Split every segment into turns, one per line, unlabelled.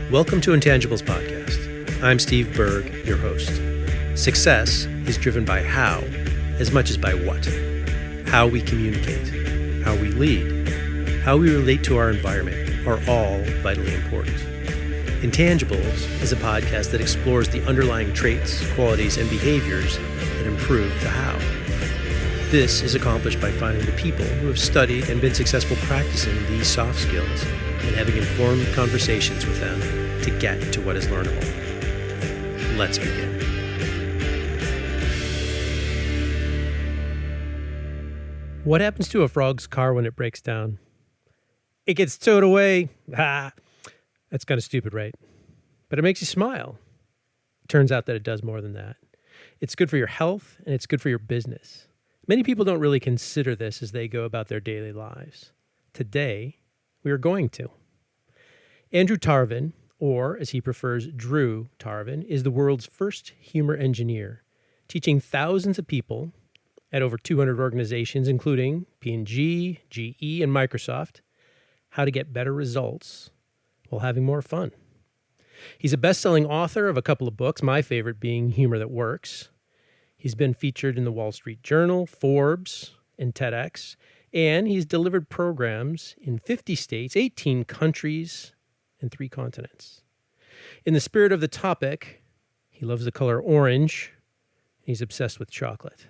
Welcome to Intangibles podcast. I'm Steve BERG, your host. Success is driven by how as much as by what. How we communicate, how we lead, how we relate to our environment are all vitally important. Intangibles is a podcast that explores the underlying traits, qualities, and behaviors that improve the how. This is accomplished by finding the people who have studied and been successful practicing these soft skills and having informed conversations with them to get to what is learnable. Let's begin. What happens to a frog's car when it breaks down? It gets towed away. That's kind of stupid, right? But it makes you smile. It turns out that it does more than that. It's good for your health and it's good for your business. Many people don't really consider this as they go about their daily lives. Today, we are going to. Andrew Tarvin, or as he prefers, Drew Tarvin, is the world's first humor engineer, teaching thousands of people at over 200 organizations, including P&G, GE, and Microsoft, how to get better results while having more fun. He's a best-selling author of a couple of books, my favorite being Humor That Works. He's been featured in the Wall Street Journal, Forbes, and TEDx, and he's delivered programs in 50 states, 18 countries, and 3 continents. In the spirit of the topic, he loves the color orange. He's obsessed with chocolate.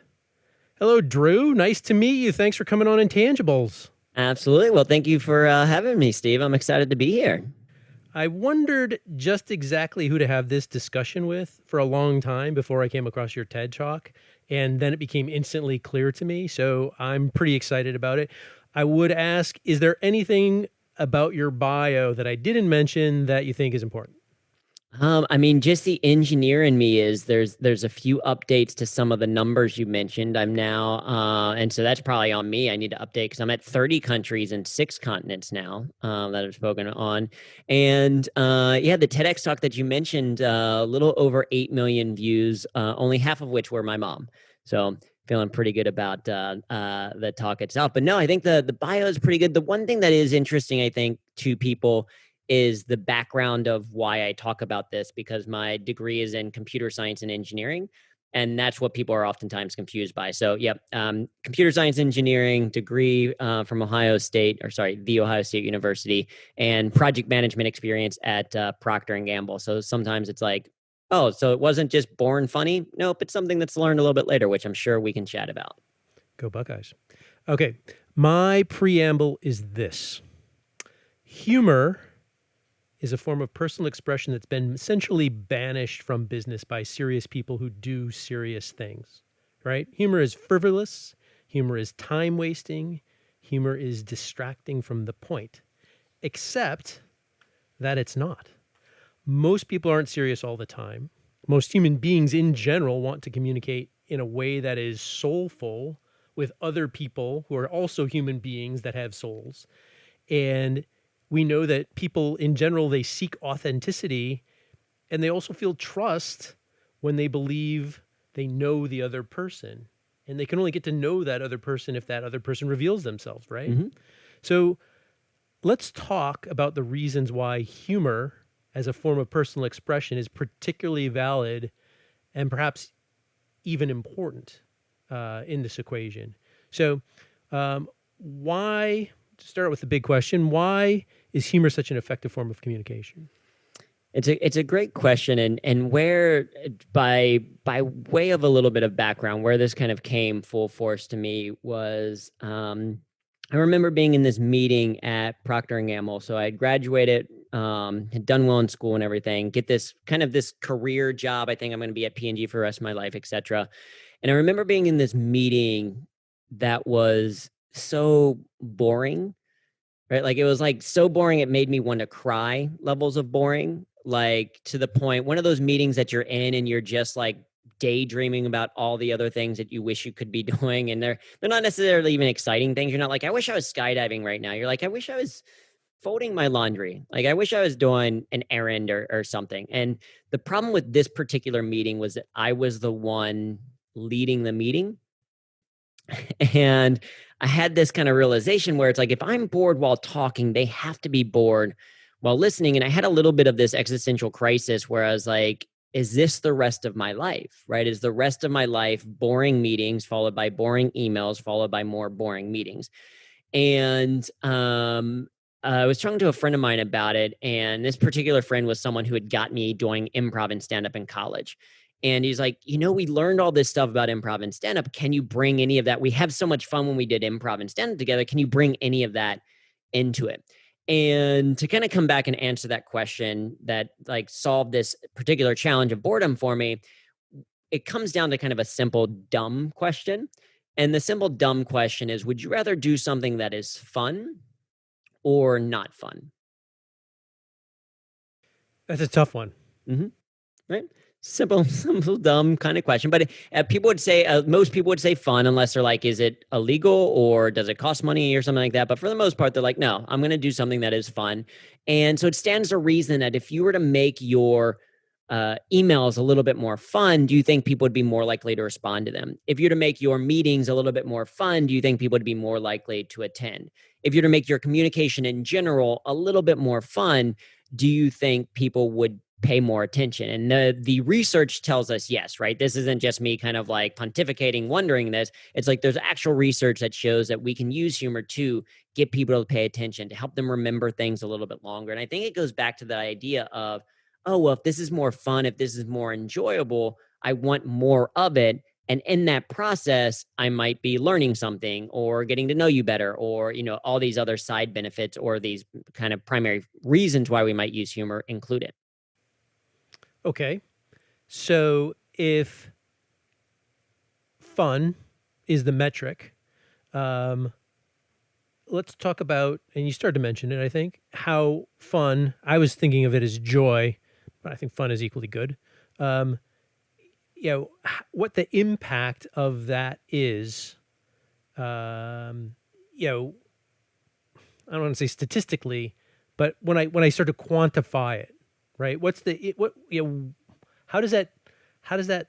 Hello, Drew. Nice to meet you. Thanks for coming on Intangibles.
Absolutely. Well, thank you for having me, Steve. I'm excited to be here.
I wondered just exactly who to have this discussion with for a long time before I came across your TED Talk, and then it became instantly clear to me, so I'm pretty excited about it. I would ask, is there anything about your bio that I didn't mention that you think is important?
Just the engineer in me is there's a few updates to some of the numbers you mentioned. I'm now, and so that's probably on me. I need to update because I'm at 30 countries and 6 continents now that I've spoken on. And the TEDx talk that you mentioned, a little over 8 million views, only half of which were my mom. So feeling pretty good about the talk itself. But no, I think the bio is pretty good. The one thing that is interesting, I think, to people is the background of why I talk about this, because my degree is in computer science and engineering, and that's what people are oftentimes confused by. So, computer science engineering degree from the Ohio State University, and project management experience at Procter & Gamble. So sometimes it's like, oh, so it wasn't just born funny? Nope, it's something that's learned a little bit later, which I'm sure we can chat about.
Go Buckeyes. Okay, my preamble is this. Humor is a form of personal expression that's been essentially banished from business by serious people who do serious things, right? Humor is frivolous. Humor is time-wasting. Humor is distracting from the point, except that it's not. Most people aren't serious all the time. Most human beings in general want to communicate in a way that is soulful with other people who are also human beings that have souls. And we know that people in general, they seek authenticity, and they also feel trust when they believe they know the other person. And they can only get to know that other person if that other person reveals themselves, right? Mm-hmm. So let's talk about the reasons why humor as a form of personal expression is particularly valid and perhaps even important in this equation. So why, to start with the big question, why is humor such an effective form of communication?
It's a great question, and where by way of a little bit of background, where this kind of came full force to me was I remember being in this meeting at Procter & Gamble. So I had graduated, had done well in school and everything, get this career job. I think I'm going to be at P&G for the rest of my life, etc. And I remember being in this meeting that was so boring. Right. Like it was like so boring. It made me want to cry levels of boring, like to the point, one of those meetings that you're in and you're just like daydreaming about all the other things that you wish you could be doing. And they're not necessarily even exciting things. You're not like, I wish I was skydiving right now. You're like, I wish I was folding my laundry. Like, I wish I was doing an errand or something. And the problem with this particular meeting was that I was the one leading the meeting. And I had this kind of realization where it's like, if I'm bored while talking, they have to be bored while listening. And I had a little bit of this existential crisis where I was like, is this the rest of my life, right? Is the rest of my life boring meetings followed by boring emails followed by more boring meetings? And I was talking to a friend of mine about it, and this particular friend was someone who had got me doing improv and stand up in college. And he's like, we learned all this stuff about improv and stand up. Can you bring any of that? We have so much fun when we did improv and stand up together. Can you bring any of that into it? And to kind of come back and answer that question that like solved this particular challenge of boredom for me, it comes down to kind of a simple, dumb question. And the simple, dumb question is, would you rather do something that is fun or not fun?
That's a tough one.
Mm-hmm. Right? Simple, simple, dumb kind of question. But people would say, most people would say fun, unless they're like, is it illegal or does it cost money or something like that? But for the most part, they're like, no, I'm going to do something that is fun. And so it stands to reason that if you were to make your emails a little bit more fun, do you think people would be more likely to respond to them? If you're to make your meetings a little bit more fun, do you think people would be more likely to attend? If you're to make your communication in general a little bit more fun, do you think people would pay more attention? And the research tells us yes, right? This isn't just me kind of like pontificating, wondering this. It's like there's actual research that shows that we can use humor to get people to pay attention, to help them remember things a little bit longer. And I think it goes back to the idea of, oh, well, if this is more fun, if this is more enjoyable, I want more of it. And in that process, I might be learning something or getting to know you better, or, all these other side benefits or these kind of primary reasons why we might use humor included.
Okay. So if fun is the metric, um, let's talk about, and you started to mention it, I think, how fun, I was thinking of it as joy, but I think fun is equally good. Um, what the impact of that is, um, you know, I don't want to say statistically, but when I start to quantify it, right? How does that, how does that,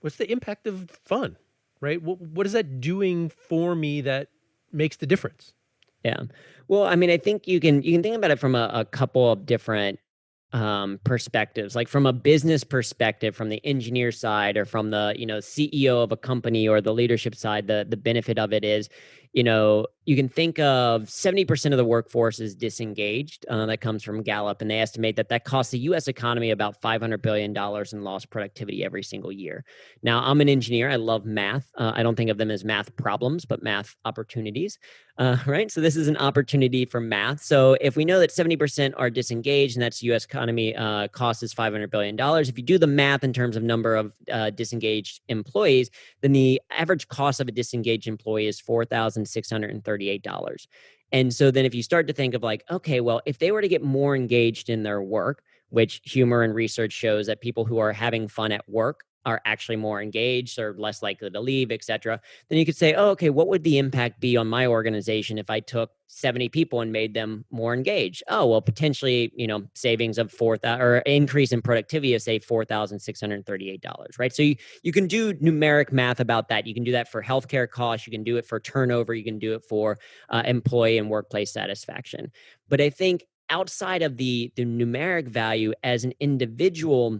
what's the impact of fun, right? What is that doing for me that makes the difference?
Yeah. Well, I mean, I think you can think about it from a couple of different perspectives. Like from a business perspective, from the engineer side, or from the CEO of a company or the leadership side, the benefit of it is, you can think of 70% of the workforce is disengaged. That comes from Gallup, and they estimate that costs the U.S. economy about $500 billion in lost productivity every single year. Now, I'm an engineer. I love math. I don't think of them as math problems, but math opportunities. Right. So this is an opportunity for math. So if we know that 70% are disengaged, and that's U.S. economy cost is $500 billion, if you do the math in terms of number of disengaged employees, then the average cost of a disengaged employee is $4,638. And so then if you start to think of like, okay, well, if they were to get more engaged in their work, which humor and research shows that people who are having fun at work are actually more engaged or less likely to leave, et cetera, then you could say, oh, okay, what would the impact be on my organization if I took 70 people and made them more engaged? Oh, well, potentially, savings of 4,000 or increase in productivity of say $4,638, right? So you can do numeric math about that. You can do that for healthcare costs. You can do it for turnover. You can do it for employee and workplace satisfaction. But I think outside of the numeric value as an individual,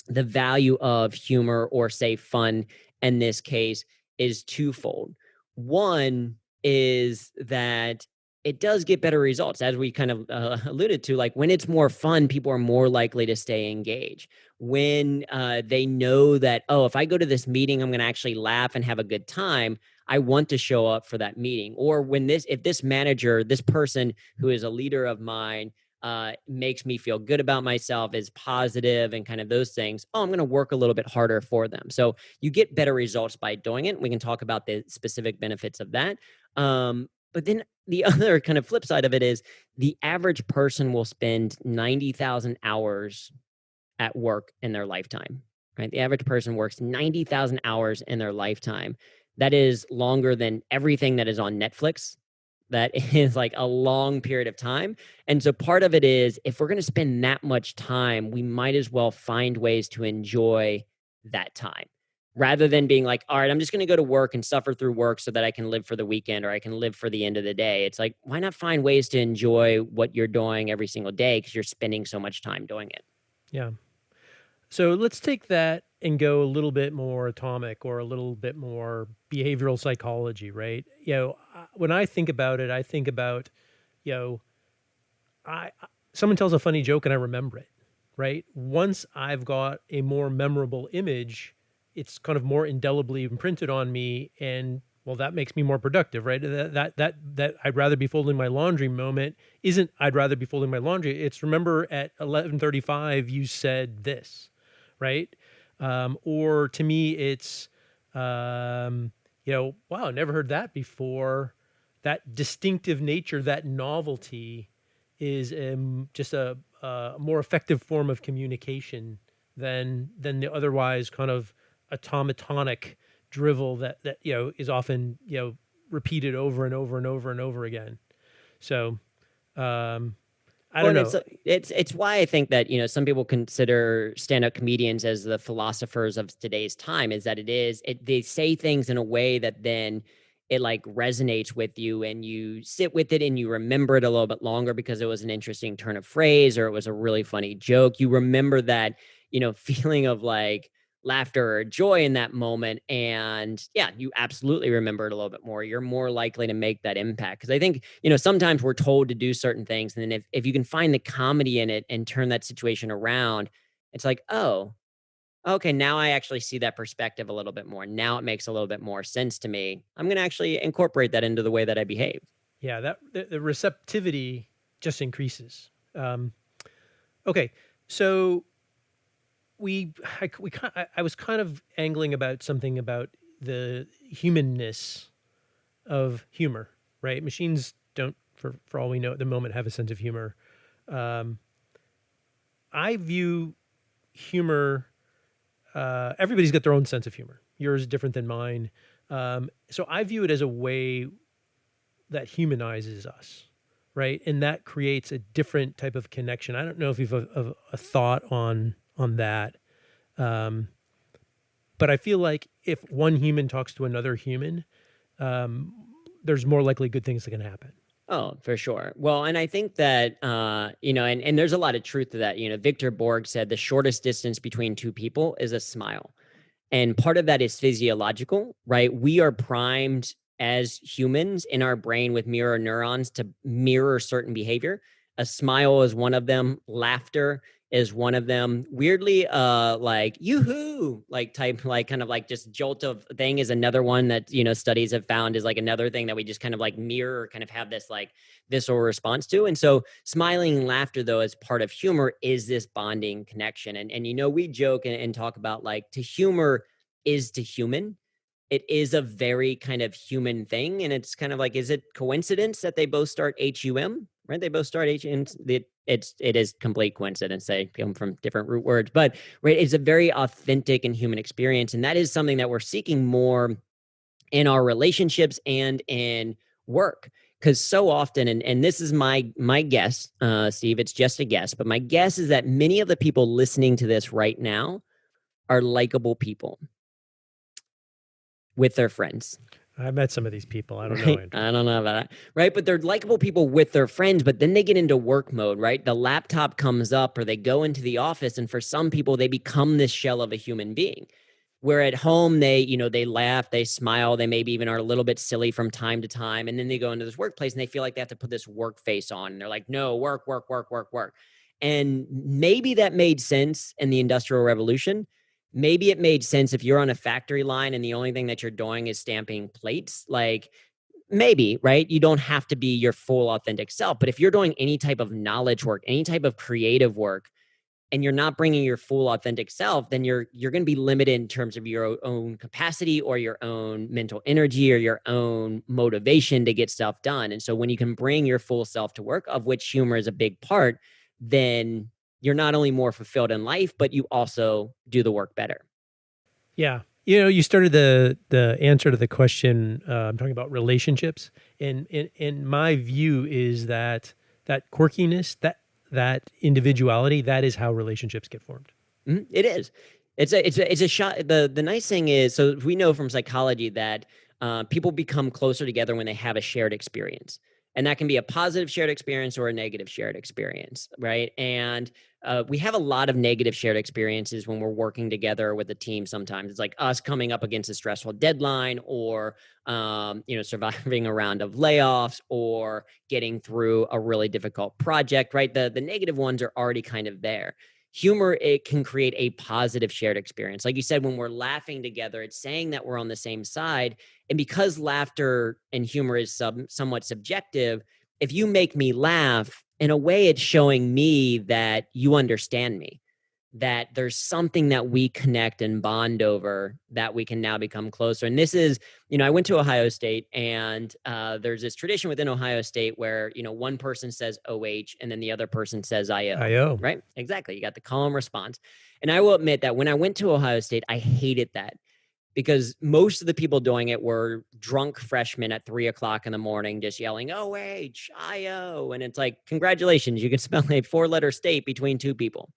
the value of humor, or say fun in this case, is twofold. One is that it does get better results, as we kind of alluded to. Like when it's more fun, people are more likely to stay engaged. When they know that, oh, if I go to this meeting, I'm going to actually laugh and have a good time, I want to show up for that meeting. Or if this manager, this person who is a leader of mine, makes me feel good about myself, is positive, and kind of those things, oh, I'm going to work a little bit harder for them. So you get better results by doing it. We can talk about the specific benefits of that. But then the other kind of flip side of it is the average person will spend 90,000 hours at work in their lifetime, right? The average person works 90,000 hours in their lifetime. That is longer than everything that is on Netflix. That is like a long period of time. And so part of it is, if we're going to spend that much time, we might as well find ways to enjoy that time. rather than being like, all right, I'm just going to go to work and suffer through work so that I can live for the weekend or I can live for the end of the day. It's like, why not find ways to enjoy what you're doing every single day because you're spending so much time doing it?
Yeah. So let's take that and go a little bit more atomic or a little bit more behavioral psychology, right? When I think about it, I think about, you know, someone tells a funny joke and I remember it, right? Once I've got a more memorable image, it's kind of more indelibly imprinted on me, and well, that makes me more productive, right? That I'd rather be folding my laundry moment isn't I'd rather be folding my laundry. It's remember at 11:35 you said this, right? Or to me, it's wow, never heard that before. That distinctive nature, that novelty, is just a more effective form of communication than the otherwise kind of automatonic drivel that is often repeated over and over and over and over again. So I
Well,
don't
and
know.
it's why I think that some people consider stand-up comedians as the philosophers of today's time. Is that they say things in a way that then it like resonates with you and you sit with it and you remember it a little bit longer because it was an interesting turn of phrase or it was a really funny joke. You remember that feeling of like laughter or joy in that moment, and yeah, you absolutely remember it a little bit more. You're more likely to make that impact because I think sometimes we're told to do certain things, and then if you can find the comedy in it and turn that situation around, it's like, oh, okay, now I actually see that perspective a little bit more. Now it makes a little bit more sense to me. I'm going to actually incorporate that into the way that I behave.
Yeah, that the receptivity just increases. Okay, so I was kind of angling about something about the humanness of humor, right? Machines don't, for all we know at the moment, have a sense of humor. Um, I view humor. Everybody's got their own sense of humor. Yours is different than mine. So I view it as a way that humanizes us, right? And that creates a different type of connection. I don't know if you've a thought on that, um, but I feel like if one human talks to another human, um, there's more likely good things that can happen.
Oh, for sure. Well, and I think that and there's a lot of truth to that. Victor Borg said the shortest distance between two people is a smile. And part of that is physiological, right? We are primed as humans in our brain with mirror neurons to mirror certain behavior. A smile is one of them. Laughter is one of them. Weirdly, like yoo-hoo, like type, like kind of like just jolt of thing is another one that studies have found is like another thing that we just kind of like mirror, kind of have this like visceral response to. And so smiling and laughter, though, as part of humor, is this bonding connection. And we joke and talk about like to humor is to human. It is a very kind of human thing. And it's kind of like, is it coincidence that they both start HUM, right? They both start H, and it is complete coincidence. They come from different root words, but right, it's a very authentic and human experience. And that is something that we're seeking more in our relationships and in work. Because so often, and this is my guess, Steve, it's just a guess, but my guess is that many of the people listening to this right now are likable people with their friends.
I met some of these people. I don't know,
Right.
Andrew.
I don't know about that. Right. But they're likable people with their friends, but then they get into work mode, right? The laptop comes up or they go into the office. And for some people, they become this shell of a human being. Where at home, they laugh, they smile, they maybe even are a little bit silly from time to time. And then they go into this workplace and they feel like they have to put this work face on. And they're like, no, work, work, work, work, work. And maybe that made sense in the Industrial Revolution. Maybe it made sense if you're on a factory line and the only thing that you're doing is stamping plates. Like, maybe, right? You don't have to be your full authentic self. But if you're doing any type of knowledge work, any type of creative work, and you're not bringing your full authentic self, then you're going to be limited in terms of your own capacity or your own mental energy or your own motivation to get stuff done. And so when you can bring your full self to work, of which humor is a big part, then you're not only more fulfilled in life, but you also do the work better.
Yeah. You started the answer to the question. I'm talking about relationships, and my view is that quirkiness, that individuality, that is how relationships get formed.
It is. It's a shot. The nice thing is, so we know from psychology that people become closer together when they have a shared experience, and that can be a positive shared experience or a negative shared experience, right? And we have a lot of negative shared experiences when we're working together with a team. Sometimes it's like us coming up against a stressful deadline, or surviving a round of layoffs, or getting through a really difficult project, right? The negative ones are already kind of there. Humor, it can create a positive shared experience. Like you said, when we're laughing together, it's saying that we're on the same side. And because laughter and humor is somewhat subjective, if you make me laugh, in a way, it's showing me that you understand me, that there's something that we connect and bond over, that we can now become closer. And this is, I went to Ohio State, and there's this tradition within Ohio State where, one person says OH and then the other person says IO,
IO.
right? Exactly. You got the call and response. And I will admit that when I went to Ohio State, I hated that, because most of the people doing it were drunk freshmen at 3:00 in the morning, just yelling OH, IO. And it's like, congratulations, you can spell a 4-letter state between two people.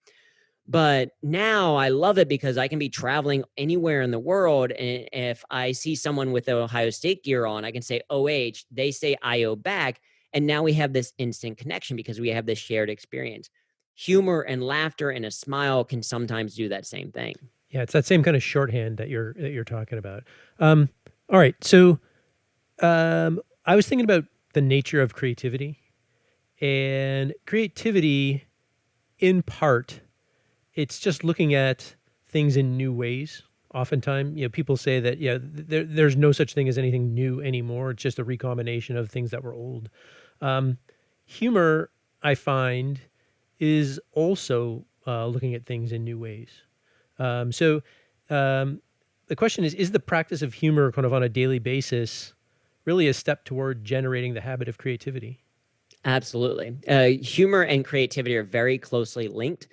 But now I love it because I can be traveling anywhere in the world. And if I see someone with the Ohio State gear on, I can say OH, they say IO back. And now we have this instant connection because we have this shared experience. Humor and laughter and a smile can sometimes do that same thing.
Yeah, it's that same kind of shorthand that you're talking about. All right, so I was thinking about the nature of creativity, and creativity, in part, it's just looking at things in new ways. Oftentimes, people say that there's no such thing as anything new anymore. It's just a recombination of things that were old. Humor, I find, is also looking at things in new ways. So the question is the practice of humor kind of on a daily basis really a step toward generating the habit of creativity?
Absolutely. Humor and creativity are very closely linked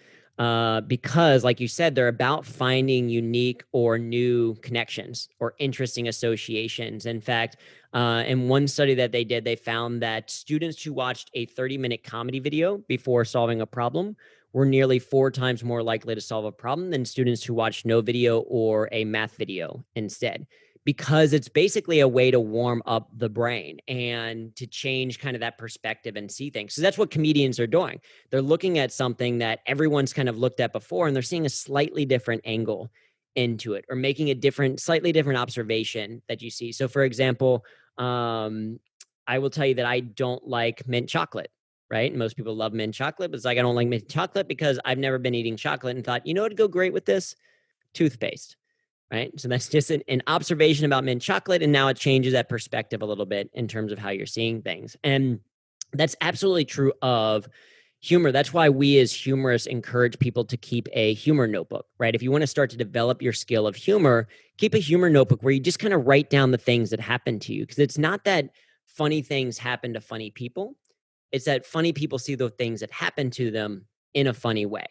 because, like you said, they're about finding unique or new connections or interesting associations. In fact, in one study that they did, they found that students who watched a 30-minute comedy video before solving a problem were nearly 4 times more likely to solve a problem than students who watched no video or a math video instead, because it's basically a way to warm up the brain and to change kind of that perspective and see things. So that's what comedians are doing. They're looking at something that everyone's kind of looked at before, and they're seeing a slightly different angle into it, or making a slightly different observation that you see. So for example, I will tell you that I don't like mint chocolate, right? Most people love mint chocolate, but it's like, I don't like mint chocolate because I've never been eating chocolate and thought, what would go great with this? Toothpaste. Right. So that's just an observation about mint chocolate. And now it changes that perspective a little bit in terms of how you're seeing things. And that's absolutely true of humor. That's why we as humorists encourage people to keep a humor notebook, right? If you want to start to develop your skill of humor, keep a humor notebook where you just kind of write down the things that happen to you. Because it's not that funny things happen to funny people. It's that funny people see the things that happen to them in a funny way.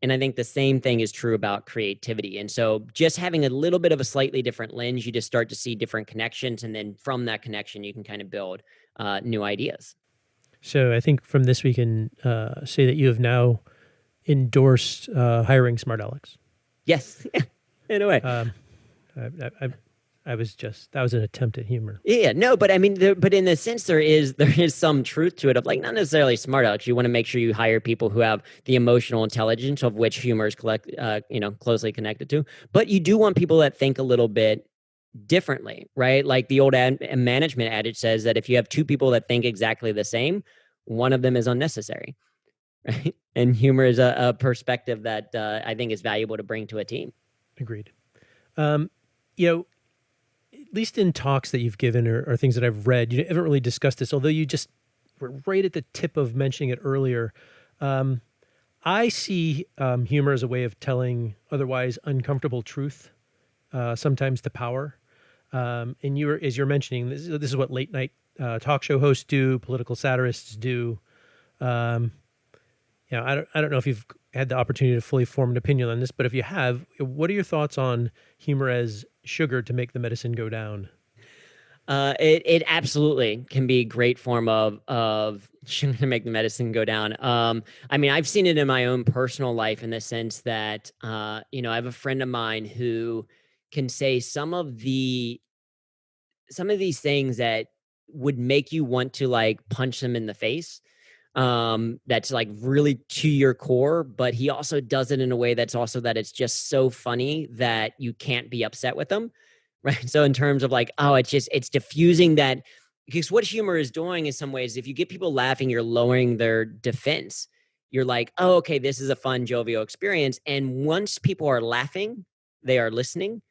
And I think the same thing is true about creativity. And so just having a little bit of a slightly different lens, you just start to see different connections. And then from that connection, you can kind of build new ideas.
So I think from this we can say that you have now endorsed hiring Smart Alex.
Yes, in a way.
I was just, that was an attempt at humor.
Yeah, no, but I mean, but in a sense, there is some truth to it, of like, not necessarily smart Alex. You want to make sure you hire people who have the emotional intelligence, of which humor is closely connected to. But you do want people that think a little bit differently, right? Like the old management adage says that if you have 2 people that think exactly the same, one of them is unnecessary, right? And humor is a perspective that I think is valuable to bring to a team.
Agreed. At least in talks that you've given or things that I've read, you haven't really discussed this, although you just were right at the tip of mentioning it earlier. I see humor as a way of telling otherwise uncomfortable truth, sometimes to power. And as you're mentioning, this is what late night talk show hosts do, political satirists do. I don't know if you've had the opportunity to fully form an opinion on this, but if you have, what are your thoughts on humor as sugar to make the medicine go down?
It absolutely can be a great form of to make the medicine go down. I mean, I've seen it in my own personal life in the sense that I have a friend of mine who can say some of these things that would make you want to like punch them in the face. That's like really to your core, but he also does it in a way that's also that it's just so funny that you can't be upset with them. Right. So in terms of like, oh, it's diffusing that, because what humor is doing in some ways, if you get people laughing, you're lowering their defense. You're like, oh, okay, this is a fun, jovial experience. And once people are laughing, they are listening,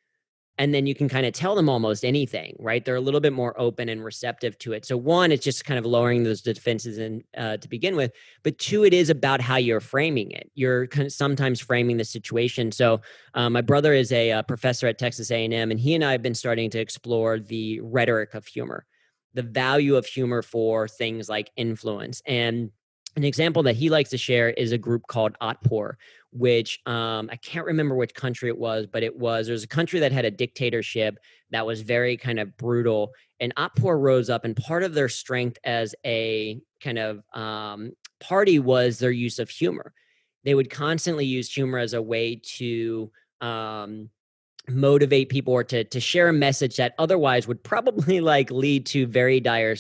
and then you can kind of tell them almost anything, right? They're a little bit more open and receptive to it. So one, it's just kind of lowering those defenses in to begin with, but two, it is about how you're framing it. You're kind of sometimes framing the situation. So my brother is a professor at Texas A&M, and he and I have been starting to explore the rhetoric of humor, the value of humor for things like influence. And an example that he likes to share is a group called Otpor, which I can't remember which country it was, but there's a country that had a dictatorship that was very kind of brutal. And Otpor rose up, and part of their strength as a kind of party was their use of humor. They would constantly use humor as a way to motivate people, or to share a message that otherwise would probably like lead to very dire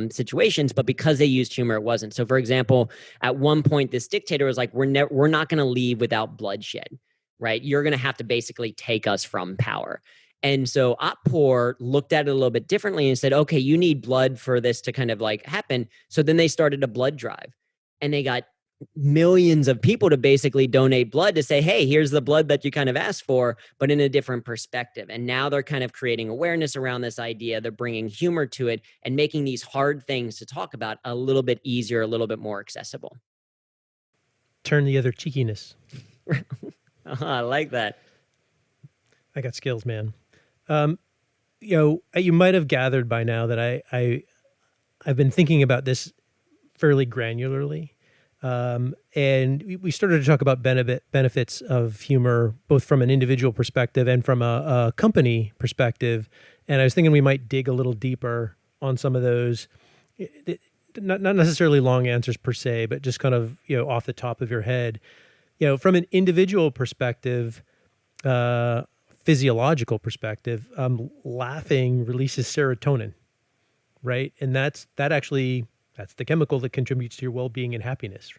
situations, but because they used humor, it wasn't. So for example, at one point this dictator was like, we're not going to leave without bloodshed, right? You're going to have to basically take us from power. And so Otpor looked at it a little bit differently and said, okay, you need blood for this to kind of like happen. So then they started a blood drive, and they got millions of people to basically donate blood to say, hey, here's the blood that you kind of asked for, but in a different perspective. And now they're kind of creating awareness around this idea. They're bringing humor to it and making these hard things to talk about a little bit easier, a little bit more accessible.
Turn the other cheekiness.
I like that.
I got skills, man. You might have gathered by now that I've been thinking about this fairly granularly. And we started to talk about benefits of humor, both from an individual perspective and from a company perspective. And I was thinking we might dig a little deeper on some of those, not necessarily long answers per se, but just kind of, off the top of your head. From an individual perspective, physiological perspective, laughing releases serotonin, right? And that's the chemical that contributes to your well-being and happiness.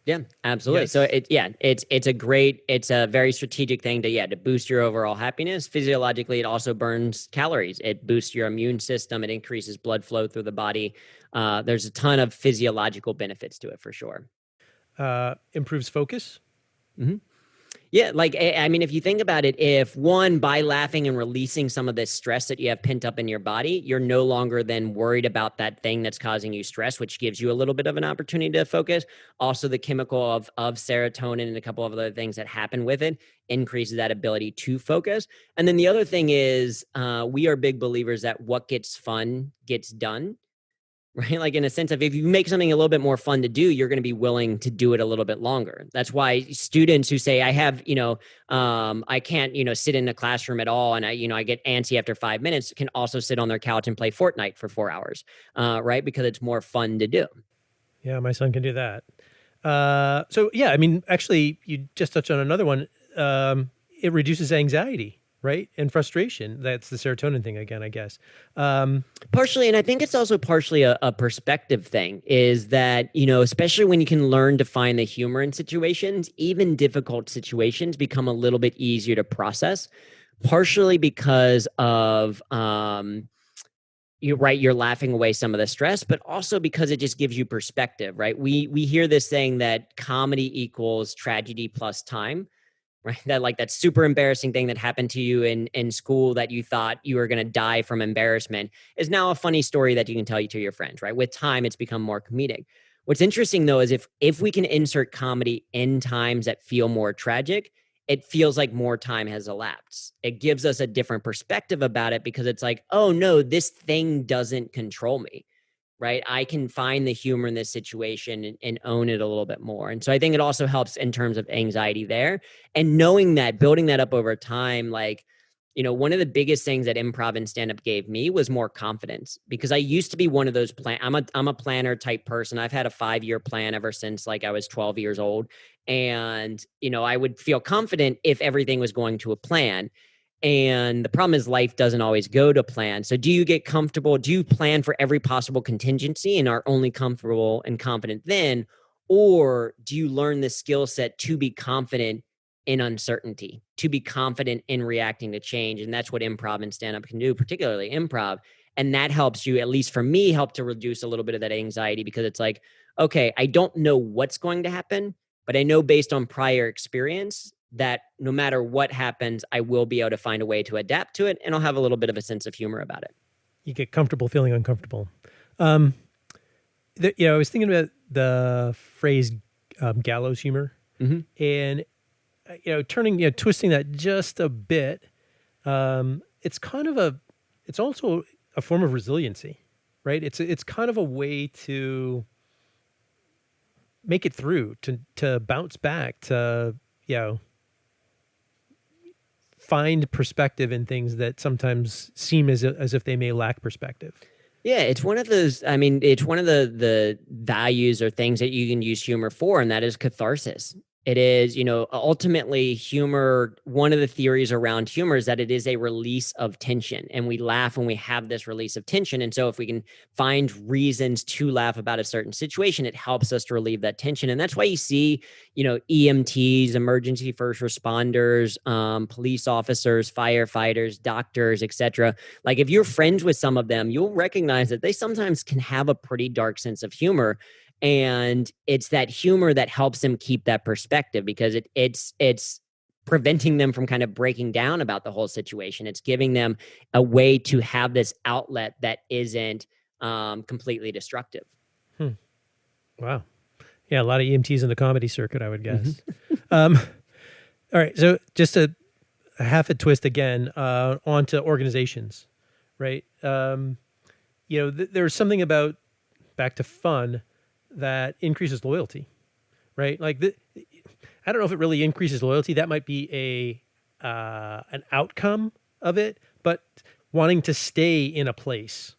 Yeah, absolutely.
Yes.
So it's a very strategic thing to boost your overall happiness. Physiologically, it also burns calories. It boosts your immune system. It increases blood flow through the body. There's a ton of physiological benefits to it for sure.
Improves focus.
Mm-hmm. Yeah, like I mean, if you think about it, if one, by laughing and releasing some of this stress that you have pent up in your body, you're no longer then worried about that thing that's causing you stress, which gives you a little bit of an opportunity to focus. Also, the chemical of serotonin and a couple of other things that happen with it increases that ability to focus. And then the other thing is, we are big believers that what gets fun gets done. Right? Like in a sense of, if you make something a little bit more fun to do, you're going to be willing to do it a little bit longer. That's why students who say, I have, I can't, sit in a classroom at all, and I get antsy after 5 minutes, can also sit on their couch and play Fortnite for 4 hours, right? Because it's more fun to do.
Yeah, my son can do that. So yeah, I mean, actually, you just touched on another one. It reduces anxiety, right, and frustration. That's the serotonin thing again, I guess.
Partially, and I think it's also partially a perspective thing, is that, especially when you can learn to find the humor in situations, even difficult situations become a little bit easier to process, partially because of you're laughing away some of the stress, but also because it just gives you perspective, right? We hear this saying that comedy equals tragedy plus time, right? That super embarrassing thing that happened to you in school that you thought you were going to die from embarrassment is now a funny story that you can tell you to your friends, right? With time, it's become more comedic. What's interesting though is if we can insert comedy in times that feel more tragic, it feels like more time has elapsed. It gives us a different perspective about it, because it's like, oh no, this thing doesn't control me, right? I can find the humor in this situation and own it a little bit more. And so I think it also helps in terms of anxiety there. And knowing that, building that up over time, like, one of the biggest things that improv and stand-up gave me was more confidence, because I used to be one of those I'm a planner type person. I've had a 5-year plan ever since like I was 12 years old. And, I would feel confident if everything was going to a plan. And the problem is life doesn't always go to plan. So do you get comfortable? Do you plan for every possible contingency and are only comfortable and confident then? Or do you learn the skill set to be confident in uncertainty, to be confident in reacting to change? And that's what improv and stand-up can do, particularly improv. And that helps you, at least for me, help to reduce a little bit of that anxiety, because it's like, okay, I don't know what's going to happen, but I know based on prior experience that no matter what happens, I will be able to find a way to adapt to it, and I'll have a little bit of a sense of humor about it.
You get comfortable feeling uncomfortable. I was thinking about the phrase gallows humor, and twisting that just a bit. It's also a form of resiliency, right? It's kind of a way to make it through, to bounce back, to find perspective in things that sometimes seem as if they may lack perspective.
Yeah, it's one of those, it's one of the values or things that you can use humor for, and that is catharsis. It is, ultimately humor. One of the theories around humor is that it is a release of tension, and we laugh when we have this release of tension. And so if we can find reasons to laugh about a certain situation, it helps us to relieve that tension. And that's why you see, EMTs, emergency first responders, police officers, firefighters, doctors, etc. Like if you're friends with some of them, you'll recognize that they sometimes can have a pretty dark sense of humor. And it's that humor that helps them keep that perspective, because it's preventing them from kind of breaking down about the whole situation. It's giving them a way to have this outlet that isn't completely destructive.
Wow. Yeah, a lot of EMTs in the comedy circuit, I would guess. All right, so just a half a twist again onto organizations, right? There's something about, back to fun, that increases loyalty, right? Like I don't know if it really increases loyalty. That might be an outcome of it, but wanting to stay in a place,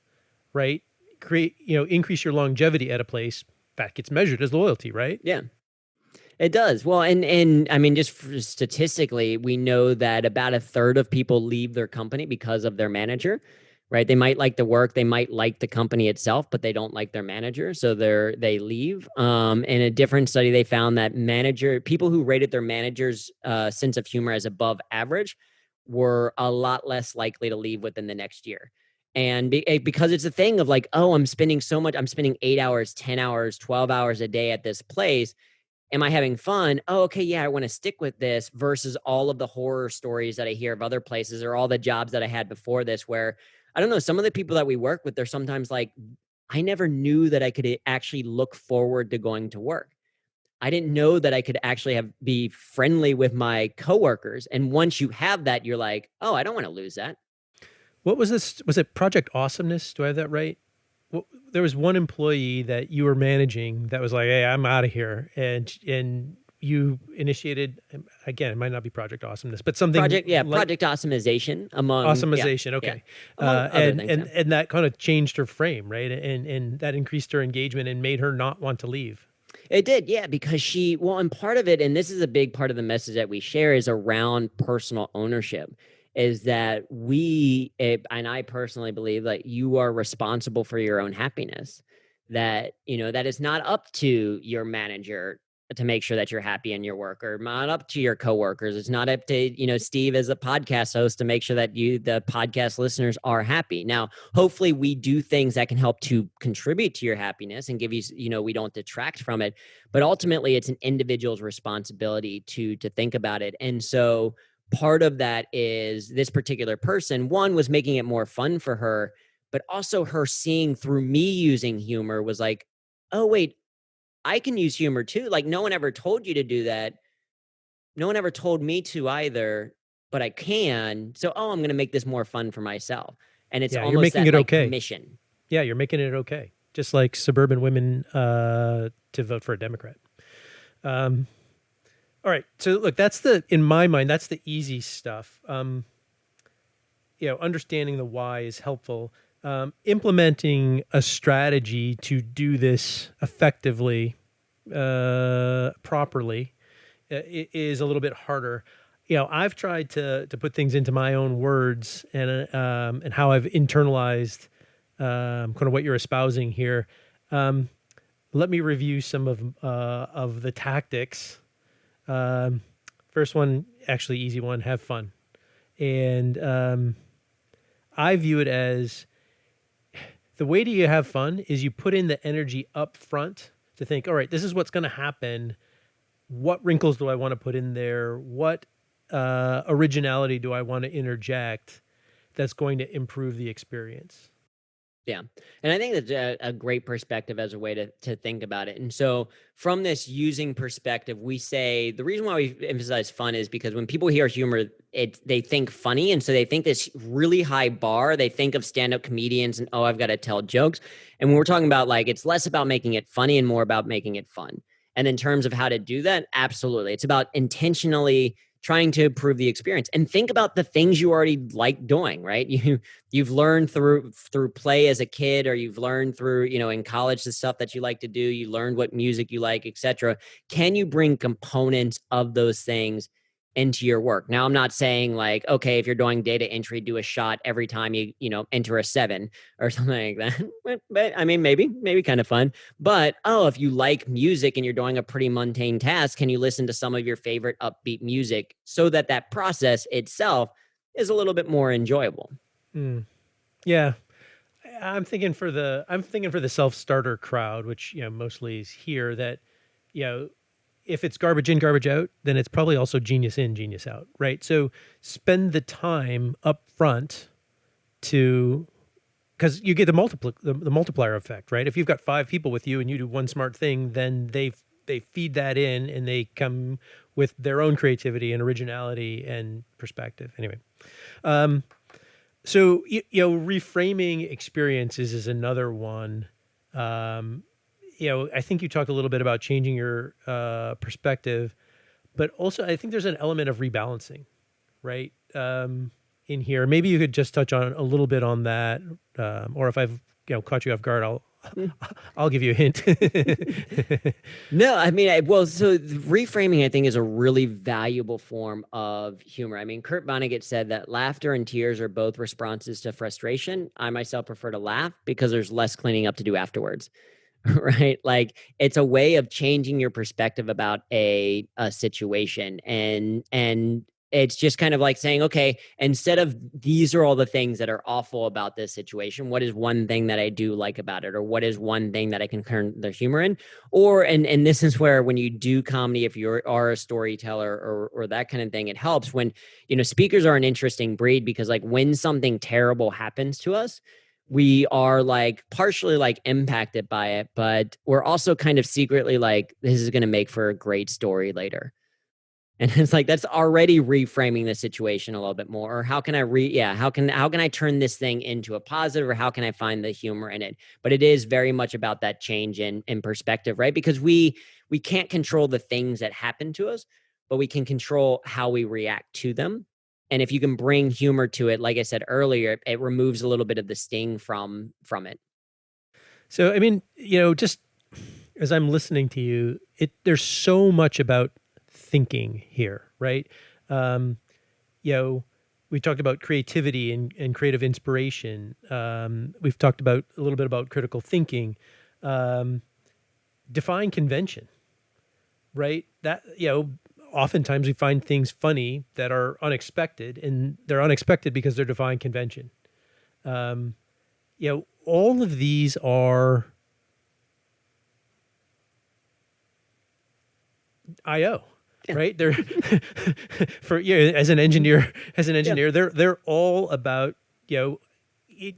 right? Increase your longevity at a place, that gets measured as loyalty, right?
Yeah. It does. Well, and just statistically, we know that about a third of people leave their company because of their manager, right? They might like the work, they might like the company itself, but they don't like their manager, so they leave. In a different study, they found that people who rated their manager's sense of humor as above average were a lot less likely to leave within the next year. And because it's a thing of like, oh, I'm spending 8 hours, 10 hours, 12 hours a day at this place. Am I having fun? Oh, okay, yeah, I want to stick with this, versus all of the horror stories that I hear of other places, or all the jobs that I had before this, where I don't know, some of the people that we work with, they're sometimes like, I never knew that I could actually look forward to going to work. I didn't know that I could actually be friendly with my coworkers. And once you have that, you're like, oh, I don't want to lose that.
What was this? Was it Project Awesomeness? Do I have that right? There was one employee that you were managing that was like, "Hey, I'm out of here," and you initiated, again, it might not be Project Awesomeness, but something
Project Awesomization
Awesomization. Okay.
Among other things,
and that kind of changed her frame, right? And that increased her engagement and made her not want to leave.
It did, yeah, because and part of it, and this is a big part of the message that we share, is around personal ownership. Is that and I personally believe that you are responsible for your own happiness. That, that is not up to your manager to make sure that you're happy in your work, or not up to your coworkers. It's not up to, Steve as a podcast host to make sure that the podcast listeners are happy. Now, hopefully we do things that can help to contribute to your happiness and give you, we don't detract from it, but ultimately it's an individual's responsibility to think about it. And so part of that is this particular person, one, was making it more fun for her, but also her seeing through me using humor was like, oh, wait, I can use humor too. Like, no one ever told you to do that. No one ever told me to either, but I can. So, I'm going to make this more fun for myself. And it's almost
you're making
that,
it okay.
permission.
Yeah, you're making it okay. Just like suburban women to vote for a Democrat. All right. So look, in my mind, that's the easy stuff. understanding the why is helpful. Implementing a strategy to do this effectively, properly, is a little bit harder. I've tried to put things into my own words and how I've internalized kind of what you're espousing here. Let me review some of the tactics. First one, actually easy one, have fun. And I view it as the way do you have fun is you put in the energy up front to think, all right, this is what's going to happen. What wrinkles do I want to put in there? What originality do I want to interject that's going to improve the experience?
Yeah. And I think that's a great perspective as a way to think about it. And so from this using perspective, we say the reason why we emphasize fun is because when people hear humor, they think funny. And so they think this really high bar, they think of stand-up comedians and, oh, I've got to tell jokes. And when we're talking about like, it's less about making it funny and more about making it fun. And in terms of how to do that, absolutely. It's about intentionally trying to improve the experience and think about the things you already like doing, right? You've learned through play as a kid, or you've learned through, in college, the stuff that you like to do, you learned what music you like, etc. Can you bring components of those things into your work? Now, I'm not saying like, okay, if you're doing data entry, do a shot every time you enter a 7 or something like that. But I mean, maybe kind of fun. But if you like music and you're doing a pretty mundane task, can you listen to some of your favorite upbeat music so that process itself is a little bit more enjoyable?
Yeah. I'm thinking for the self-starter crowd, which mostly is here, that you know if it's garbage in, garbage out, then it's probably also genius in, genius out, right? So spend the time up front to, because you get the multiplier effect, right? If you've got 5 people with you and you do one smart thing, then they feed that in and they come with their own creativity and originality and perspective. Anyway, so reframing experiences is another one. I think you talked a little bit about changing your perspective, but also I think there's an element of rebalancing, right? In here, maybe you could just touch on a little bit on that, or if I've caught you off guard, I'll give you a hint.
No, I mean, so reframing, I think, is a really valuable form of humor. I mean, Kurt Vonnegut said that laughter and tears are both responses to frustration. I myself prefer to laugh because there's less cleaning up to do afterwards. Right? Like it's a way of changing your perspective about a situation. And it's just kind of like saying, okay, instead of these are all the things that are awful about this situation, what is one thing that I do like about it? Or what is one thing that I can turn the humor in? Or, and this is where when you do comedy, if you are a storyteller or that kind of thing, it helps when, speakers are an interesting breed because like when something terrible happens to us, we are like partially like impacted by it, but we're also kind of secretly like, this is going to make for a great story later. And it's like, that's already reframing the situation a little bit more. Or how can I how can I turn this thing into a positive, or how can I find the humor in it? But it is very much about that change in perspective, right? Because we can't control the things that happen to us, but we can control how we react to them. And if you can bring humor to it, like I said earlier, it removes a little bit of the sting from it.
So, I mean, just as I'm listening to you, there's so much about thinking here, right? We talked about creativity and creative inspiration. We've talked about a little bit about critical thinking. Defying convention, right? That, oftentimes we find things funny that are unexpected, and they're unexpected because they're defying convention. All of these are IO, right? They're for as an engineer, they're all about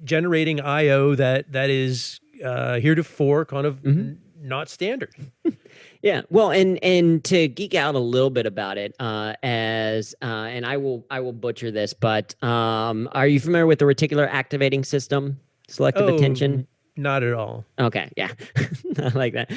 generating IO that is heretofore kind of not standard.
Yeah, well, and to geek out a little bit about it, and I will butcher this, but are you familiar with the reticular activating system, selective attention?
Not at all.
Okay, yeah, I like that.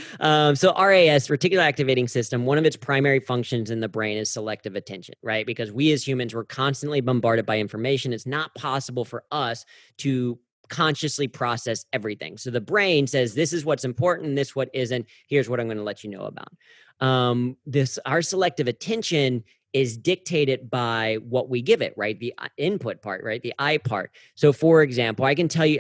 So RAS, reticular activating system, one of its primary functions in the brain is selective attention, right? Because we as humans, we're constantly bombarded by information. It's not possible for us to consciously process everything. So the brain says, this is what's important, this what isn't. Here's what I'm going to let you know about. This our selective attention is dictated by what we give it, right? The input part, right? The I part. So for example, I could tell you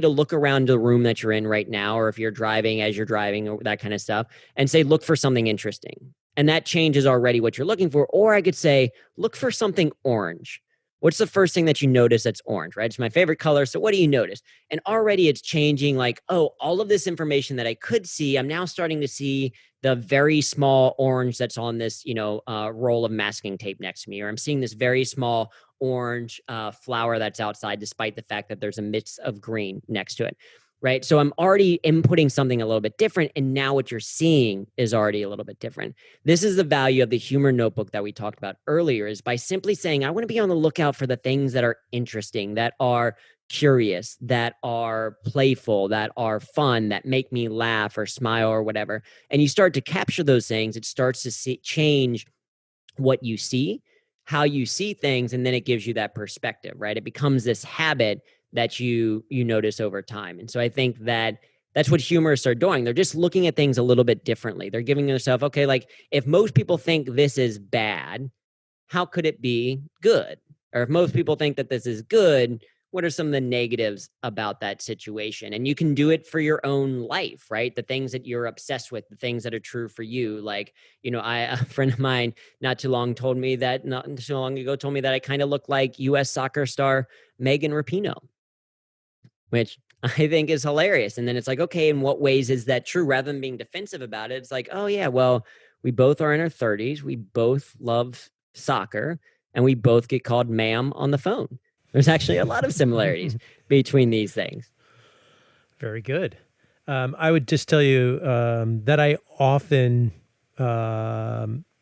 to look around the room that you're in right now, or if you're driving as you're driving or that kind of stuff, and say, look for something interesting. And that changes already what you're looking for. Or I could say, look for something orange. What's the first thing that you notice that's orange, right? It's my favorite color. So what do you notice? And already it's changing, like, oh, all of this information that I could see, I'm now starting to see the very small orange that's on this, roll of masking tape next to me, or I'm seeing this very small orange flower that's outside, despite the fact that there's a mist of green next to it, right? So I'm already inputting something a little bit different, and now what you're seeing is already a little bit different. This is the value of the humor notebook that we talked about earlier, is by simply saying, I want to be on the lookout for the things that are interesting, that are curious, that are playful, that are fun, that make me laugh or smile or whatever. And you start to capture those things, it starts to change what you see, how you see things, and then it gives you that perspective, right? It becomes this habit that you notice over time. And so I think that that's what humorists are doing. They're just looking at things a little bit differently. They're giving themselves, okay, like if most people think this is bad, how could it be good? Or if most people think that this is good, what are some of the negatives about that situation? And you can do it for your own life, right? The things that you're obsessed with, the things that are true for you. Like, a friend of mine not too long ago told me that I kind of look like US soccer star Megan Rapinoe, which I think is hilarious. And then it's like, okay, in what ways is that true? Rather than being defensive about it, it's like, oh yeah, well, we both are in our 30s. We both love soccer, and we both get called ma'am on the phone. There's actually a lot of similarities between these things.
Very good. I would just tell you that I often podcast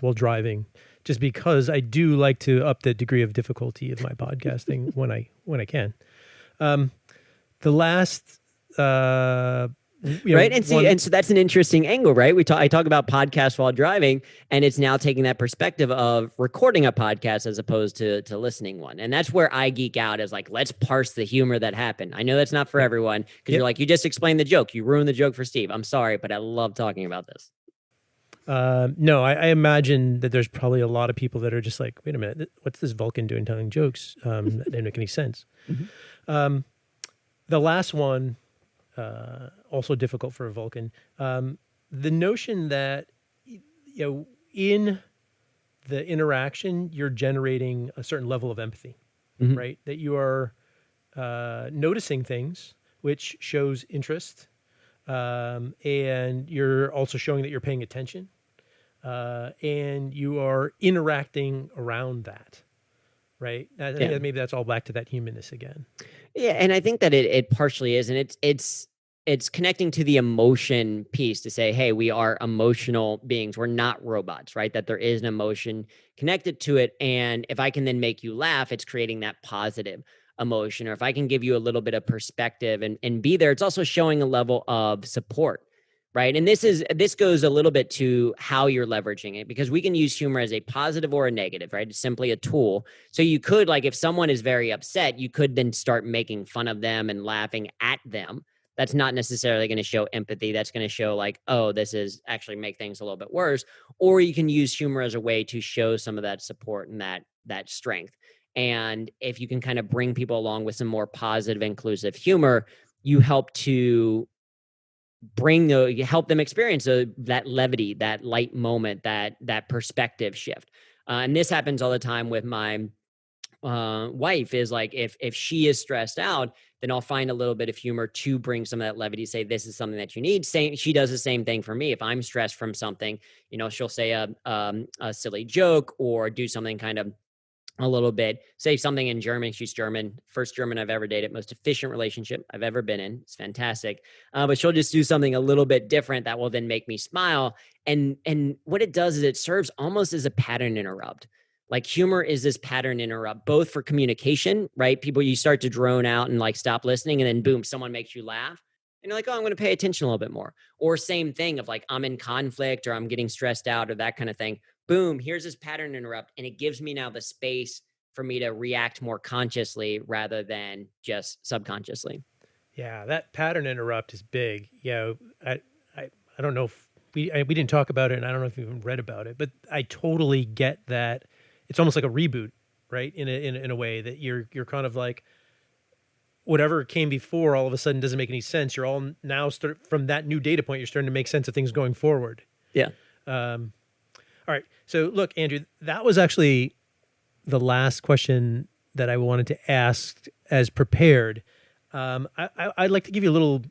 while driving, just because I do like to up the degree of difficulty of my podcasting when I can. The last
right. And so that's an interesting angle, right? I talk about podcasts while driving, and it's now taking that perspective of recording a podcast as opposed to listening one. And that's where I geek out, is like, let's parse the humor that happened. I know that's not for everyone, because you're like, you just explained the joke. You ruined the joke for Steve. I'm sorry, but I love talking about this.
No, I imagine that there's probably a lot of people that are just like, wait a minute, what's this Vulcan doing telling jokes? That didn't make any sense. Mm-hmm. The last one, also difficult for a Vulcan. The notion that, in the interaction, you're generating a certain level of empathy, mm-hmm. right? That you are noticing things, which shows interest. And you're also showing that you're paying attention, and you are interacting around that, right? I think that maybe that's all back to that humanness again.
Yeah, and I think that it partially is, and it's connecting to the emotion piece to say, hey, we are emotional beings. We're not robots, right? That there is an emotion connected to it, and if I can then make you laugh, it's creating that positive emotion. Or if I can give you a little bit of perspective and be there, it's also showing a level of support, right? And this goes a little bit to how you're leveraging it, because we can use humor as a positive or a negative, right? It's simply a tool. So you could, like, if someone is very upset, you could then start making fun of them and laughing at them. That's not necessarily going to show empathy. That's going to show like, oh, this is actually make things a little bit worse. Or you can use humor as a way to show some of that support and that strength. And if you can kind of bring people along with some more positive, inclusive humor, you help to help them experience that levity, that light moment, that perspective shift. And this happens all the time with my wife, is like, if she is stressed out, then I'll find a little bit of humor to bring some of that levity, say, this is something that you need. She does the same thing for me. If I'm stressed from something, she'll say a silly joke, or do something kind of a little bit, say something in German. She's German, first German I've ever dated, most efficient relationship I've ever been in. It's fantastic. But she'll just do something a little bit different that will then make me smile. And what it does is it serves almost as a pattern interrupt. Like humor is this pattern interrupt, both for communication, right? People, you start to drone out and like stop listening, and then boom, someone makes you laugh. And you're like, oh, I'm going to pay attention a little bit more. Or same thing of like, I'm in conflict or I'm getting stressed out or that kind of thing. Boom, here's this pattern interrupt. And it gives me now the space for me to react more consciously rather than just subconsciously.
Yeah, that pattern interrupt is big. Yeah, I don't know if we didn't talk about it, and I don't know if you even read about it, but I totally get that. It's almost like a reboot, right? In a way that you're kind of like whatever came before all of a sudden doesn't make any sense. You're all now start from that new data point. You're starting to make sense of things going forward.
Yeah.
All right. So look, Andrew, that was actually the last question that I wanted to ask as prepared. I'd like to give you a little.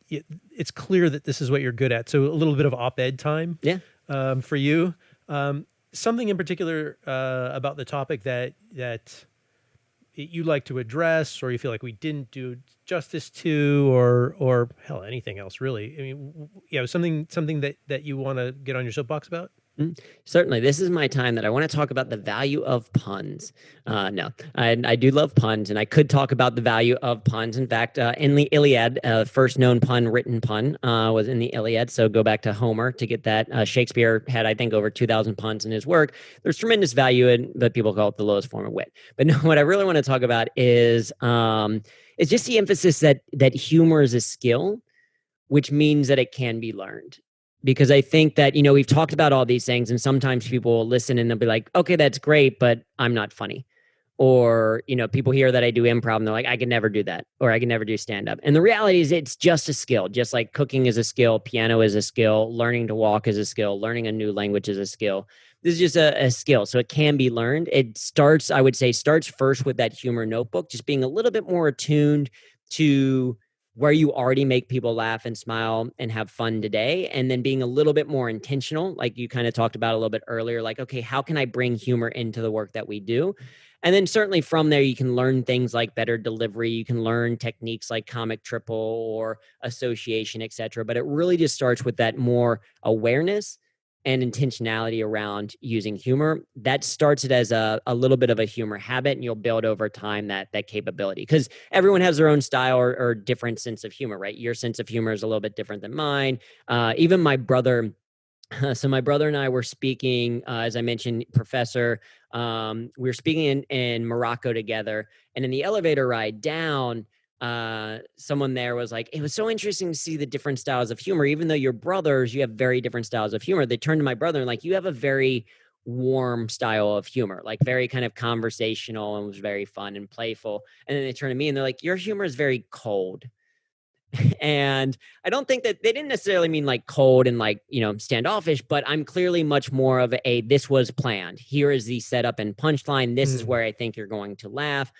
It's clear that this is what you're good at. So a little bit of op-ed time.
Yeah.
For you. Something in particular about the topic that you like to address, or you feel like we didn't do justice to, or hell, anything else really. I mean, something that you want to get on your soapbox about.
Certainly. This is my time that I want to talk about the value of puns. No, I do love puns, and I could talk about the value of puns. In fact, in the Iliad, first known written pun, was in the Iliad. So go back to Homer to get that. Shakespeare had, I think, over 2,000 puns in his work. There's tremendous value in, but people call it the lowest form of wit. But no, what I really want to talk about is just the emphasis that humor is a skill, which means that it can be learned. Because I think that, we've talked about all these things, and sometimes people will listen and they'll be like, okay, that's great, but I'm not funny. Or, people hear that I do improv and they're like, I can never do that, or I can never do stand up. And the reality is it's just a skill, just like cooking is a skill, piano is a skill, learning to walk is a skill, learning a new language is a skill. This is just a skill. So it can be learned. It starts, I would say, first with that humor notebook, just being a little bit more attuned to where you already make people laugh and smile and have fun today, and then being a little bit more intentional, like you kind of talked about a little bit earlier, like, okay, how can I bring humor into the work that we do? And then certainly from there, you can learn things like better delivery. You can learn techniques like comic triple or association, et cetera. But it really just starts with that more awareness and intentionality around using humor. That starts it as a little bit of a humor habit, and you'll build over time that capability, because everyone has their own style or different sense of humor, right? Your sense of humor is a little bit different than mine. Even my brother. So my brother and I were speaking, as I mentioned, professor, we were speaking in Morocco together, and in the elevator ride down, someone there was like, it was so interesting to see the different styles of humor. Even though you're brothers, you have very different styles of humor. They turned to my brother and like, you have a very warm style of humor, like very kind of conversational, and was very fun and playful. And then they turned to me and they're like, your humor is very cold. And I don't think that they didn't necessarily mean like cold and like, standoffish, but I'm clearly much more of this was planned. Here is the setup and punchline. This is where I think you're going to laugh,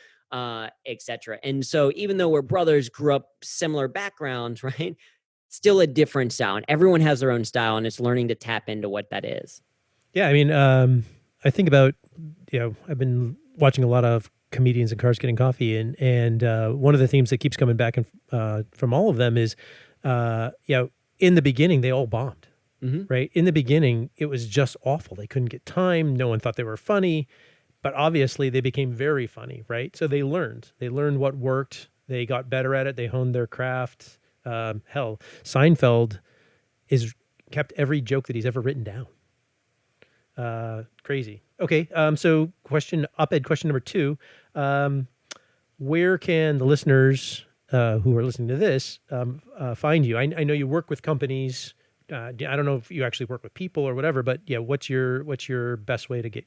etc. And so even though we're brothers, grew up similar backgrounds, right? Still a different style. And everyone has their own style, and it's learning to tap into what that is.
Yeah, I mean, I think about, I've been watching a lot of comedians in cars getting coffee, and one of the themes that keeps coming back from all of them is, in the beginning they all bombed, right? In the beginning, it was just awful. They couldn't get time. No one thought they were funny, but obviously they became very funny, right? So they learned what worked. They got better at it. They honed their craft. Hell, Seinfeld kept every joke that he's ever written down. Crazy. Okay. So op-ed question number 2, where can the listeners, who are listening to this, find you? I know you work with companies. I don't know if you actually work with people or whatever, but yeah, what's your best way to get,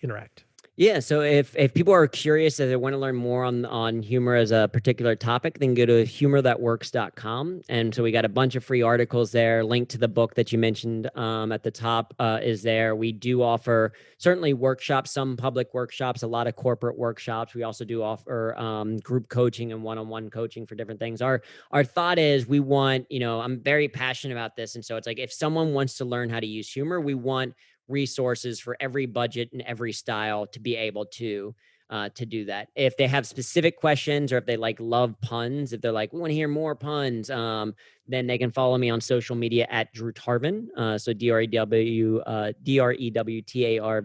interact?
Yeah, so if people are curious and they want to learn more on humor as a particular topic, then go to humorthatworks.com. And so we got a bunch of free articles there. Link to the book that you mentioned at the top is there. We do offer certainly workshops, some public workshops, a lot of corporate workshops. We also do offer group coaching and one-on-one coaching for different things. Our thought is we want, I'm very passionate about this. And so it's like, if someone wants to learn how to use humor, we want resources for every budget and every style to be able to to do that. If they have specific questions or if they like love puns, if they're like, we want to hear more puns, then they can follow me on social media at Drew Tarvin. So DREWTAR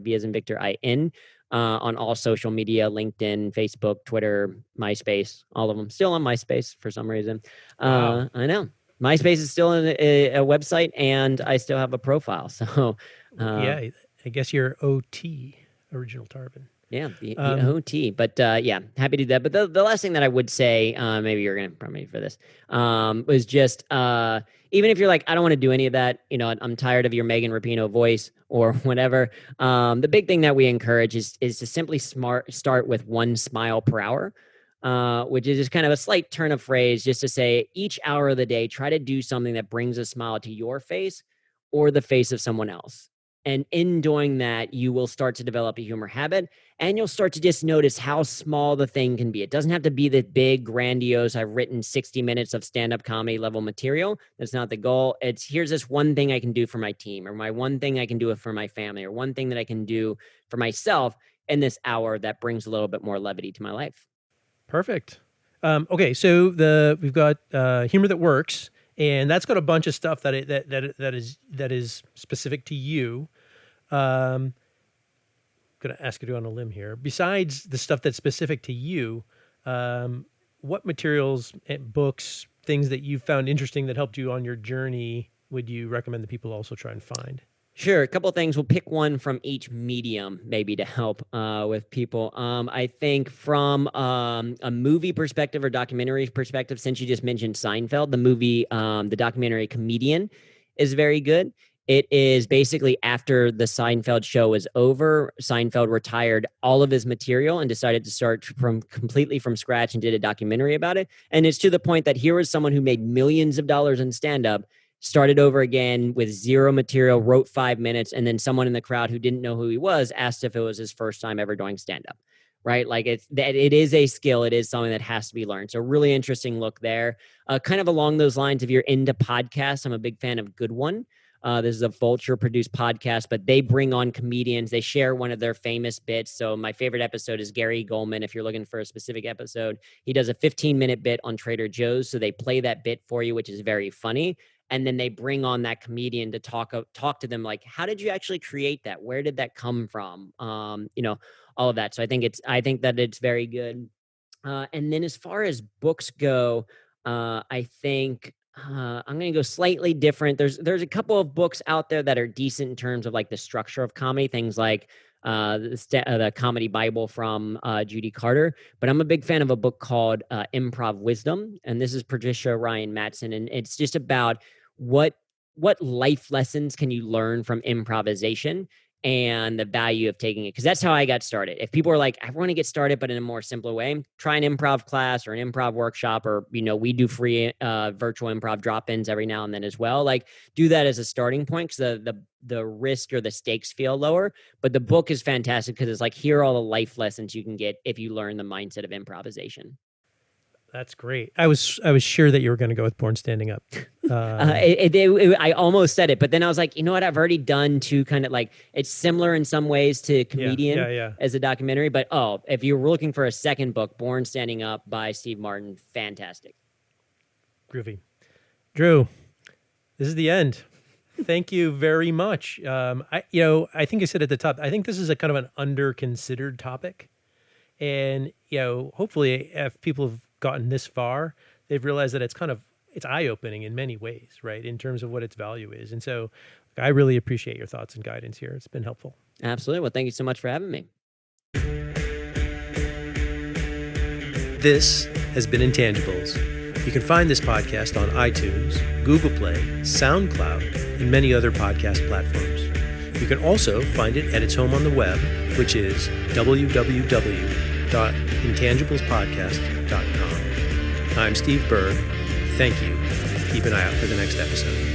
V as in Victor IN. On all social media, LinkedIn, Facebook, Twitter, MySpace, all of them. Still on MySpace for some reason.
Wow.
I know. MySpace is still a website, and I still have a profile. So,
Yeah, I guess you're OT, Original Tarvin.
yeah, the OT. But yeah, happy to do that. But the last thing that I would say, maybe you're going to prompt me for this, was just even if you're like, I don't want to do any of that, I'm tired of your Megan Rapinoe voice or whatever. The big thing that we encourage is to simply start with 1 smile per hour. Which is just kind of a slight turn of phrase, just to say each hour of the day, try to do something that brings a smile to your face or the face of someone else. And in doing that, you will start to develop a humor habit, and you'll start to just notice how small the thing can be. It doesn't have to be the big, grandiose, I've written 60 minutes of stand-up comedy level material. That's not the goal. It's here's this one thing I can do for my team, or my one thing I can do for my family, or one thing that I can do for myself in this hour that brings a little bit more levity to my life.
Perfect. Okay, so we've got humor that works, and that's got a bunch of stuff that is specific to you. I'm going to ask you to go on a limb here. Besides the stuff that's specific to you, what materials, books, things that you found interesting that helped you on your journey would you recommend that people also try and find?
Sure. A couple of things. We'll pick one from each medium, maybe to help with people. I think from a movie perspective or documentary perspective, since you just mentioned Seinfeld, the movie, the documentary Comedian is very good. It is basically after the Seinfeld show was over, Seinfeld retired all of his material and decided to start completely from scratch and did a documentary about it. And it's to the point that here was someone who made millions of dollars in stand-up, started over again with zero material, wrote 5 minutes, and then someone in the crowd who didn't know who he was asked if it was his first time ever doing stand-up, right? Like it is a skill. It is something that has to be learned. So really interesting look there. Kind of along those lines, if you're into podcasts, I'm a big fan of Good One. This is a Vulture-produced podcast, but they bring on comedians. They share one of their famous bits. So my favorite episode is Gary Goldman. If you're looking for a specific episode, he does a 15-minute bit on Trader Joe's. So they play that bit for you, which is very funny. And then they bring on that comedian to talk to them, like, how did you actually create that? Where did that come from? All of that. So I think that it's very good. And then as far as books go, I think I'm going to go slightly different. There's a couple of books out there that are decent in terms of like the structure of comedy, things like the Comedy Bible from Judy Carter. But I'm a big fan of a book called Improv Wisdom. And this is Patricia Ryan Matson. And it's just about what life lessons can you learn from improvisation and the value of taking it. Because that's how I got started. If people are like, I want to get started, but in a more simpler way, try an improv class or an improv workshop, or, we do free virtual improv drop-ins every now and then as well. Like, do that as a starting point, because the risk or the stakes feel lower. But the book is fantastic because it's like, here are all the life lessons you can get if you learn the mindset of improvisation.
That's great. I was sure that you were going to go with Born Standing Up.
I almost said it, but then I was like, you know what? I've already done two kind of like, it's similar in some ways to Comedian as a documentary. But if you were looking for a second book, Born Standing Up by Steve Martin, fantastic.
Groovy. Drew, this is the end. Thank you very much. I think I said at the top, I think this is a kind of an under-considered topic. And, hopefully if people have gotten this far, they've realized that it's eye-opening in many ways, right? In terms of what its value is. And so I really appreciate your thoughts and guidance here. It's been helpful.
Absolutely. Well, thank you so much for having me.
This has been Intangibles. You can find this podcast on iTunes, Google Play, SoundCloud, and many other podcast platforms. You can also find it at its home on the web, which is www.intangiblespodcast.com. I'm Steve BERG. Thank you. Keep an eye out for the next episode.